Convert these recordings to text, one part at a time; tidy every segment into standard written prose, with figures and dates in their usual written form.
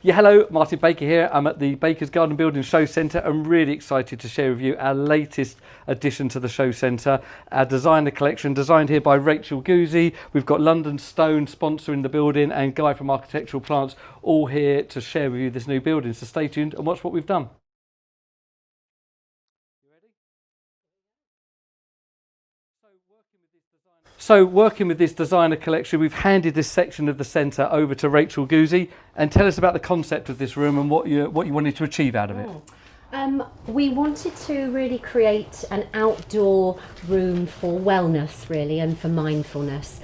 Yeah, hello, Martin Baker here. I'm at the Baker's Garden Building Show Centre. I'm really excited to share with you our latest addition to the show centre, our designer collection designed here by Rachel Goozee. We've got London Stone sponsoring the building and Guy from Architectural Plants all here to share with you this new building. So stay tuned and watch what we've done. So working with this designer collection, we've handed this section of the centre over to Rachel Goozee. And tell us about the concept of this room and what you wanted to achieve out of it. We wanted to really create an outdoor room for wellness, really, and for mindfulness.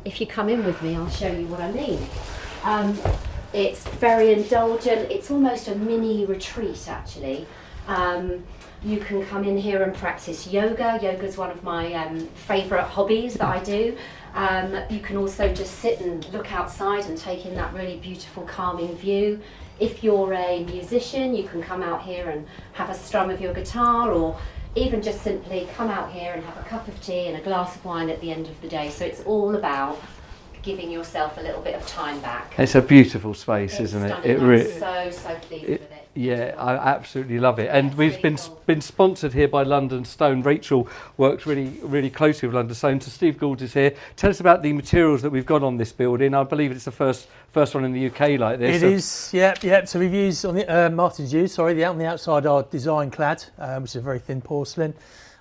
If you come in with me, I'll show you what I mean. It's very indulgent. It's almost a mini retreat, actually. You can come in here and practice yoga. Yoga is one of my favourite hobbies that I do. You can also just sit and look outside and take in that really beautiful calming view. If you're a musician, you can come out here and have a strum of your guitar, or even just simply come out here and have a cup of tea and a glass of wine at the end of the day. So it's all about giving yourself a little bit of time back. It's a beautiful space, isn't it? I'm so pleased with it. Yeah, I absolutely love it. And we've been sponsored here by London Stone. Rachel works really closely with London Stone. So Steve Gould is here. Tell us about the materials that we've got on this building. I believe it's the first one in the UK like this. It is, yeah. So we've used on the Martin's used. On the outside are design clad, which is a very thin porcelain.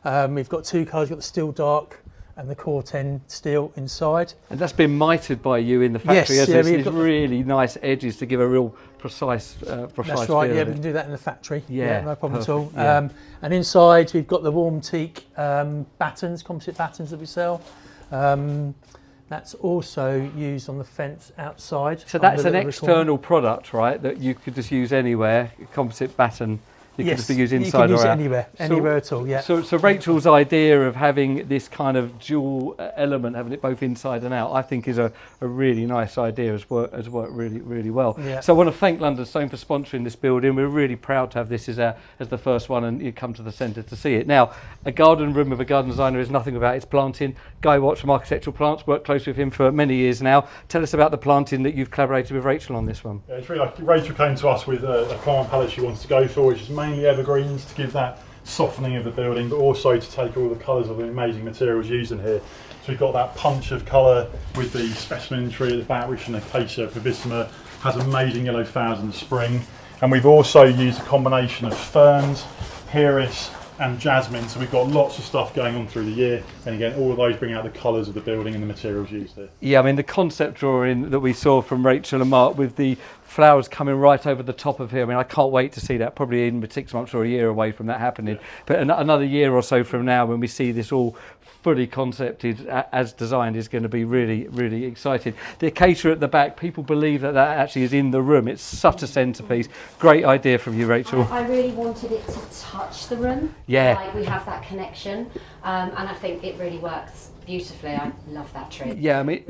We've got two colours. We've got the steel dark and the core 10 steel inside. And that's been mitered by you in the factory, yes, hasn't it? These really nice edges to give a real precise That's right, feel yeah, we can do that in the factory. Yeah, no problem perfect, at all. And inside we've got the warm teak battens, composite battens that we sell. That's also used on the fence outside. So that's an external product, right, that you could just use anywhere, composite batten. You can just be used inside you can use or it out. anywhere at all, yeah. So Rachel's idea of having this kind of dual element, having it both inside and out, I think is a really nice idea, has worked really well. Yeah. So I want to thank London Stone for sponsoring this building. We're really proud to have this as the first one, and you come to the centre to see it. Now, a garden room of a garden designer is nothing without its planting. Guy Watts from Architectural Plants, worked closely with him for many years now. Tell us about the planting that you've collaborated with Rachel on this one. Yeah, it's really like Rachel came to us with a plant palette she wants to go for, which is mainly evergreens to give that softening of the building, but also to take all the colours of the amazing materials used in here. So we've got that punch of colour with the specimen tree at the back, which is an Acacia provissima, has amazing yellow flowers in the spring. And we've also used a combination of ferns, iris and jasmine, so we've got lots of stuff going on through the year, and again all of those bring out the colours of the building and the materials used here. Yeah, I mean the concept drawing that we saw from Rachel and Mark with the flowers coming right over the top of here, I mean I can't wait to see that, probably even 6 months or a year away from that happening, but another year or so from now when we see this all fully concepted as designed is going to be really exciting. The acacia at the back, people believe that actually is in the room. It's such a centrepiece. Great idea from you, Rachel. I really wanted it to touch the room. Yeah. Like we have that connection, and I think it really works beautifully. I love that tree. Yeah, I mean,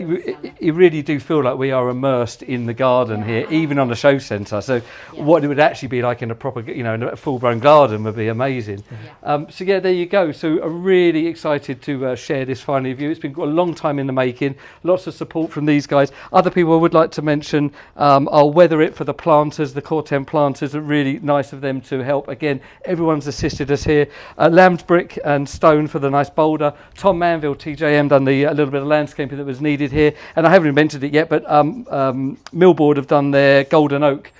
you really do feel like we are immersed in the garden here, even on the show centre. So what it would actually be like in a proper, in a full-blown garden would be amazing. So yeah, there you go. So I'm really excited to share this finally with you. It's been a long time in the making. Lots of support from these guys. Other people I would like to mention, I'll weather it for the planters, the Core 10 planters. Are really nice of them to help. Again, everyone's assisted us here. Lamb's Brick and Stone for the nice boulder. Tom Manville, TJM, done a little bit of landscaping that was needed here, and I haven't invented it yet, but Millboard have done their golden oak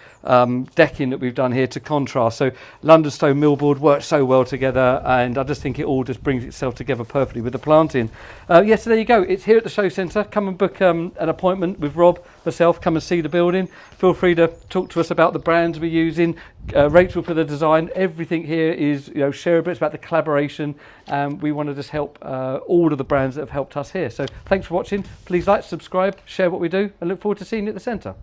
decking that we've done here to contrast. So London Stone Millboard works so well together, and I just think it all just brings itself together perfectly with the planting. So there you go. It's here at the show centre. Come and book an appointment with Rob, myself. Come and see the building. Feel free to talk to us about the brands we're using. Rachel for the design. Everything here is shareable. It's about the collaboration. We want to just help all of the brands that have helped us here. So thanks for watching. Please like, subscribe, share what we do, and look forward to seeing you at the centre.